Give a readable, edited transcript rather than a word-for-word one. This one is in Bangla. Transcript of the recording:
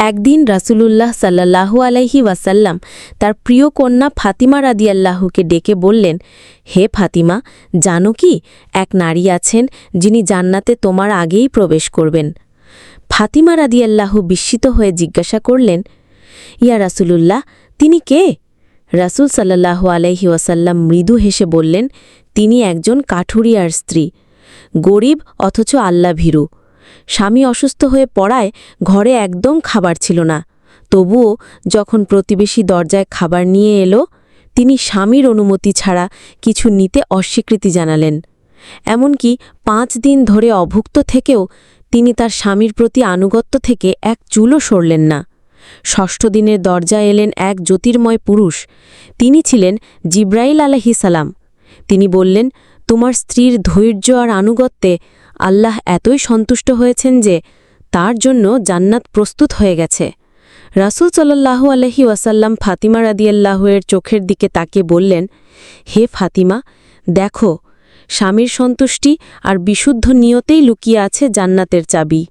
একদিন রাসূলুল্লাহ সাল্লাল্লাহু আলাইহি ওয়াসাল্লাম তার প্রিয় কন্যা ফাতিমা রাদিয়াল্লাহুকে ডেকে বললেন, হে ফাতিমা, জানো কি এক নারী আছেন যিনি জান্নাতে তোমার আগেই প্রবেশ করবেন। ফাতিমা রাদিয়াল্লাহু বিস্মিত হয়ে জিজ্ঞাসা করলেন, ইয়া রাসূলুল্লাহ, তিনি কে? রাসূল সাল্লাল্লাহু আলাইহি ওয়াসাল্লাম মৃদু হেসে বললেন, তিনি একজন কাঠুরিয়ার স্ত্রী, গরিব অথচ আল্লাভীরু। স্বামী অসুস্থ হয়ে পড়ায় ঘরে একদম খাবার ছিল না। তবুও যখন প্রতিবেশী দরজায় খাবার নিয়ে এলো, তিনি স্বামীর অনুমতি ছাড়া কিছু নিতে অস্বীকৃতি জানালেন। এমনকি 5 দিন ধরে অভুক্ত থেকেও তিনি তার স্বামীর প্রতি আনুগত্য থেকে এক চুলও সরলেন না। 6ষ্ঠ দিনের দরজায় এলেন এক জ্যোতির্ময় পুরুষ। তিনি ছিলেন জিব্রাইল আলাইহিস সালাম। তিনি বললেন, তোমার স্ত্রীর ধৈর্য আর আনুগত্যে আল্লাহ এতই সন্তুষ্ট হয়েছেন যে তার জন্য জান্নাত প্রস্তুত হয়ে গেছে। রাসূল সাল্লাল্লাহু আলাইহি ওয়াসাল্লাম ফাতিমা রাদিয়াল্লাহু এর চোখের দিকে তাকিয়ে বললেন, হে ফাতিমা, দেখো, স্বামীর সন্তুষ্টি আর বিশুদ্ধ নিয়তেই লুকিয়ে আছে জান্নাতের চাবি।